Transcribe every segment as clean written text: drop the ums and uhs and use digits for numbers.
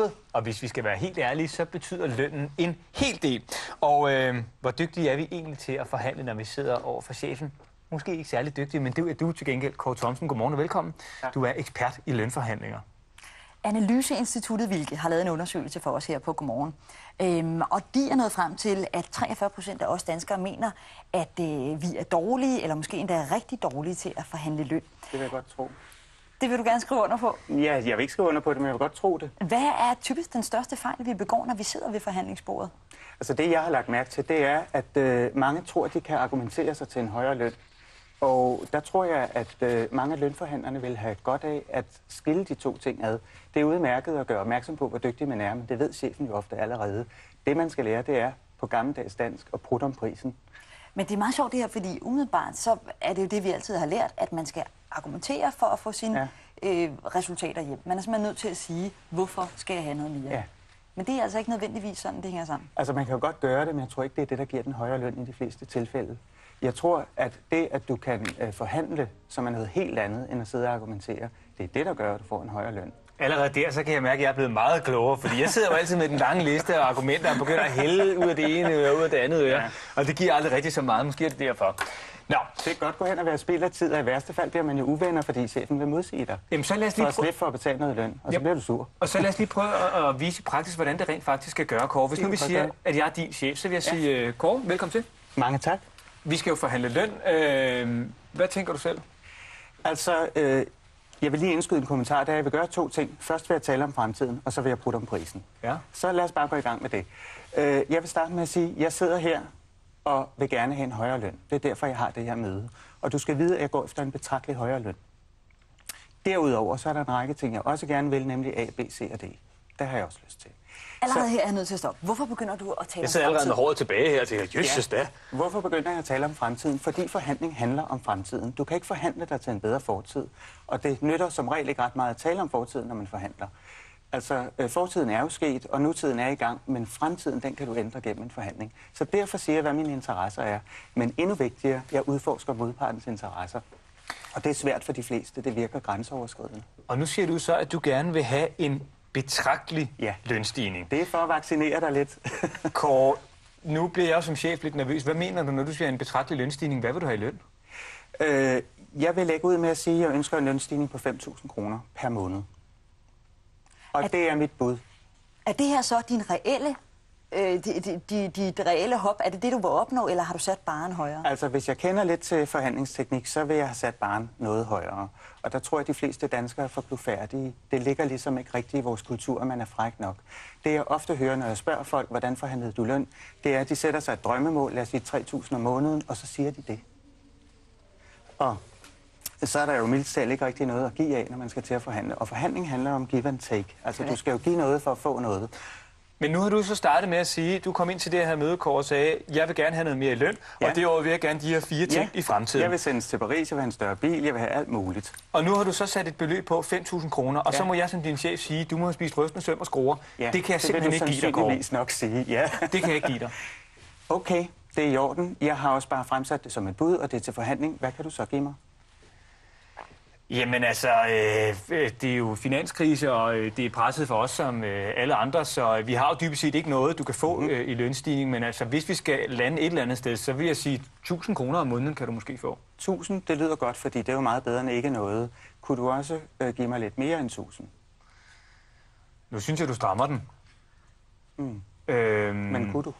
jobbet. Og hvis vi skal være helt ærlige, så betyder lønnen en hel del. Og hvor dygtige er vi egentlig til at forhandle, når vi sidder over for chefen? Måske ikke særlig dygtige, men det er du til gengæld. Kåre Thomsen, godmorgen og velkommen. Ja. Du er ekspert i lønforhandlinger. Analyseinstituttet Wilke har lavet en undersøgelse for os her på Godmorgen. Og de er nået frem til, at 43% af os danskere mener, at vi er dårlige, eller måske endda rigtig dårlige til at forhandle løn. Det vil jeg godt tro. Det vil du gerne skrive under på? Ja, jeg vil ikke skrive under på det, men jeg vil godt tro det. Hvad er typisk den største fejl, vi begår, når vi sidder ved forhandlingsbordet? Altså det, jeg har lagt mærke til, det er, at mange tror, at de kan argumentere sig til en højere løn. Og der tror jeg, at mange af lønforhandlerne vil have godt af at skille de to ting ad. Det er udmærket at gøre opmærksom på, hvor dygtig man er, men det ved chefen jo ofte allerede. Det, man skal lære, det er på gammeldags dansk og prutte om prisen. Men det er meget sjovt det her, fordi umiddelbart så er det jo det, vi altid har lært, at man skal argumentere for at få sine resultater hjem. Man er simpelthen nødt til at sige, hvorfor skal jeg have noget mere? Ja. Men det er altså ikke nødvendigvis sådan, det hænger sammen. Altså man kan jo godt gøre det, men jeg tror ikke, det er det, der giver den højere løn i de fleste tilfælde. Jeg tror, at det, at du kan forhandle, som er noget helt andet, end at sidde og argumentere, det er det, der gør, at du får en højere løn. Allerede der, så kan jeg mærke, at jeg er blevet meget klogere, fordi jeg sidder jo altid med den lange liste af argumenter, og begynder at hælde ud af det ene øre, ud af det andet øre, og det giver aldrig rigtig så meget. Måske er det derfor. Nå. Det er godt gå hen og være spild af tid, og i værste fald bliver man jo uvenner, fordi chefen vil modsige dig. Jamen, så lad os lige for at slippe for at betale noget løn, og så bliver du sur. Og så lad os lige prøve at vise i praksis, hvordan det rent faktisk skal gøre, Kåre. Hvis nu vi siger, at jeg er din chef, så vil jeg sige, Kåre, velkommen til. Mange tak. Vi skal jo forhandle løn. Hvad tænker du selv? Altså, jeg vil lige indskyde en kommentar, der jeg vil gøre to ting. Først vil jeg tale om fremtiden, og så vil jeg prutte om prisen. Ja. Så lad os bare gå i gang med det. Jeg vil starte med at sige, at jeg sidder her og vil gerne have en højere løn. Det er derfor, jeg har det her møde. Og du skal vide, at jeg går efter en betragtelig højere løn. Derudover så er der en række ting, jeg også gerne vil, nemlig A, B, C og D. Det har jeg også lyst til. Allerede her er jeg nødt til at stoppe. Hvorfor begynder du at tale om fremtiden? Jeg sidder allerede med håret tilbage her og tænker, jøsses da. Hvorfor begynder jeg at tale om fremtiden? Fordi forhandling handler om fremtiden. Du kan ikke forhandle dig til en bedre fortid. Og det nytter som regel ikke ret meget at tale om fortiden, når man forhandler. Altså, fortiden er jo sket, og nutiden er i gang, men fremtiden, den kan du ændre gennem en forhandling. Så derfor siger jeg, hvad mine interesser er. Men endnu vigtigere, jeg udforsker modpartens interesser. Og det er svært for de fleste. Det virker grænseoverskridende. Og nu siger du så, at du gerne vil have en betragtelig lønstigning. Det er for at vaccinere dig lidt. Kåre, nu bliver jeg som chef lidt nervøs. Hvad mener du, når du siger en betragtelig lønstigning? Hvad vil du have i løn? Jeg vil lægge ud med at sige, at jeg ønsker en lønstigning på 5.000 kroner per måned. Og det er mit bud. Er det her så din reelle, dit reelle hop? Er det det, du vil opnå, eller har du sat barren højere? Altså, hvis jeg kender lidt til forhandlingsteknik, så vil jeg have sat barren noget højere. Og der tror jeg, at de fleste danskere er for blufærdige. Det ligger ligesom ikke rigtigt i vores kultur, at man er fræk nok. Det jeg ofte hører, når jeg spørger folk, hvordan forhandlede du løn, det er, at de sætter sig et drømmemål, lad os sige 3.000 om måneden, og så siger de det. Og så er der jo mildt talt ikke rigtig noget at give af, når man skal til at forhandle. Og forhandling handler om give and take. Altså, du skal jo give noget for at få noget. Men nu har du så startet med at sige, du kom ind til det her møde, Kåre, og sagde, jeg vil gerne have noget mere i løn, og derudover vil jeg gerne de her 4 ting i fremtiden. Jeg vil sendes til Paris, jeg vil have en større bil, jeg vil have alt muligt. Og nu har du så sat et beløb på 5.000 kroner, og så må jeg som din chef sige, du må have spist rystende søm og skruer. Det kan jeg simpelthen ikke give dig, Kåre. Det vil du nok sige, Det kan jeg ikke give dig. Okay, det er i orden. Jeg har også bare fremsat det som et bud, og det er til forhandling. Hvad kan du så give mig? Jamen altså, det er jo finanskrise, og det er presset for os som alle andre, så vi har jo dybest set ikke noget, du kan få i lønstigning, men altså, hvis vi skal lande et eller andet sted, så vil jeg sige, 1.000 kroner om måneden kan du måske få. 1.000, det lyder godt, fordi det er jo meget bedre end ikke noget. Kunne du også give mig lidt mere end 1.000? Nu synes jeg, du strammer den. Men kunne du?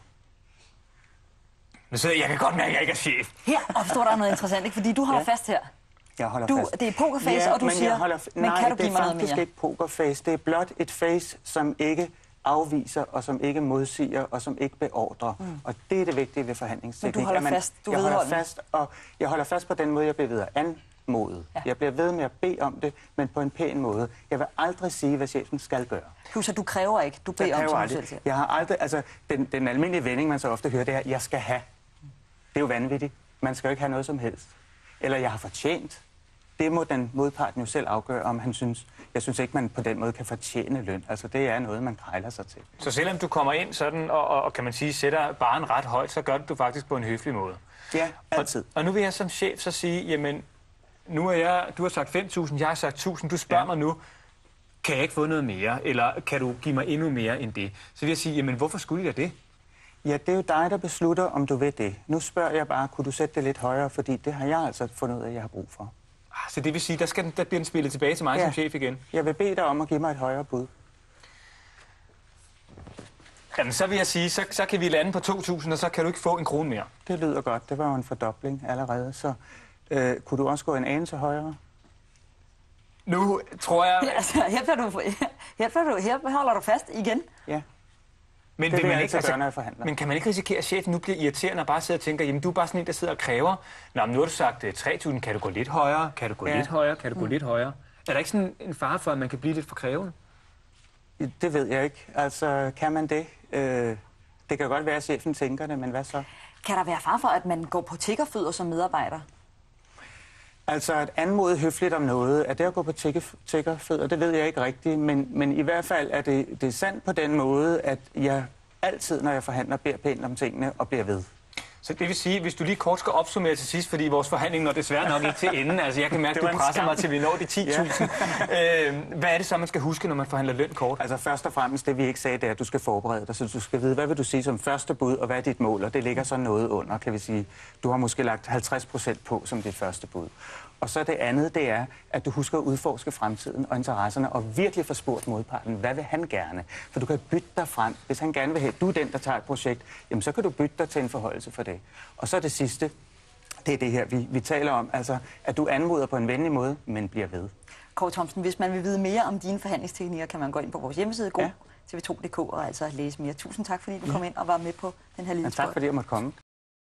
Nu sidder jeg kan godt mærke, at jeg ikke er chef. Her opstår der noget interessant, ikke? Fordi du har fast her. Jeg holder fast. Det er pokerface, og du siger, men kan du give mig noget mere? Nej, det er faktisk ikke pokerface. Det er blot et face, som ikke afviser, og som ikke modsiger, og som ikke beordrer. Og det er det vigtige ved forhandlingsteknik. Men du holder fast, jeg holder fast, og jeg holder fast på den måde, jeg bliver ved at anmode. Jeg bliver ved med at bede om det, men på en pæn måde. Jeg vil aldrig sige, hvad chefen skal gøre. Plus, at du kræver ikke, du beder om, som du selv siger. Jeg har aldrig, altså, den almindelige vending, man så ofte hører, det er, jeg skal have. Det er jo vanvittigt. Man skal jo ikke have noget som helst. Eller jeg har fortjent. Det må den modparten jo selv afgøre, om han synes. Jeg synes ikke, man på den måde kan fortjene løn. Altså, det er noget, man krejler sig til. Så selvom du kommer ind sådan, og kan man sige, sætter barren ret højt, så gør du faktisk på en høflig måde? Ja, altid. Og nu vil jeg som chef så sige, jamen, nu er du har sagt 5.000, jeg har sagt 1.000, du spørger mig nu, kan jeg ikke få noget mere, eller kan du give mig endnu mere end det? Så vil jeg sige, jamen hvorfor skulle jeg det? Ja, det er jo dig, der beslutter, om du vil det. Nu spørger jeg bare, kunne du sætte det lidt højere, fordi det har jeg altså fundet ud af, at jeg har brug for. Så det vil sige, der bliver den spillet tilbage til mig som chef igen? Jeg vil bede dig om at give mig et højere bud. Jamen, så vil jeg sige, så kan vi lande på 2.000, og så kan du ikke få en krone mere. Det lyder godt. Det var jo en fordobling allerede. Så kunne du også gå en anelse højere? Nu tror jeg... Ja, altså, her holder du fast igen. Ja. Men det vil jeg altid gøre, når jeg forhandler. Men kan man ikke risikere, at chefen nu bliver irriterende og bare sidder og tænker, jamen du er bare sådan en, der sidder og kræver. Nå, men nu har du sagt 3.000, kan du gå lidt højere? Kan du gå lidt højere? Kan du gå lidt højere? Er der ikke sådan en fare for, at man kan blive lidt for krævende? Det ved jeg ikke. Altså, kan man det? Det kan godt være, at chefen tænker det, men hvad så? Kan der være fare for, at man går på tiggerfødder som medarbejder? Altså, at anmode høfligt om noget, er det at gå på tiggerfødder, det ved jeg ikke rigtigt, men i hvert fald er det er sandt på den måde, at jeg altid, når jeg forhandler, beder pænt om tingene og bliver ved. Så det vil sige, hvis du lige kort skal opsummere til sidst, fordi vores forhandling når desværre nok ikke til enden. Altså, jeg kan mærke, at du presser mig til, vi når de 10.000. Ja. Hvad er det så, man skal huske, når man forhandler løn kort? Altså, først og fremmest, det vi ikke sagde, det er, at du skal forberede dig. Så du skal vide, hvad vil du sige som første bud, og hvad er dit mål? Og det ligger så noget under, kan vi sige. Du har måske lagt 50% på som dit første bud. Og så det andet, det er, at du husker at udforske fremtiden og interesserne, og virkelig få spurgt modparten, hvad vil han gerne? For du kan bytte dig frem. Hvis han gerne vil have, du er den, der tager et projekt, jamen så kan du bytte dig til en forholdelse for det. Og så det sidste, det er det her, vi taler om, altså at du anmoder på en venlig måde, men bliver ved. Kåre Thomsen, hvis man vil vide mere om dine forhandlingsteknikker, kan man gå ind på vores hjemmeside, tv2.dk, og altså læse mere. Tusind tak, fordi du kom ind og var med på den her lille tak, fordi jeg måtte komme.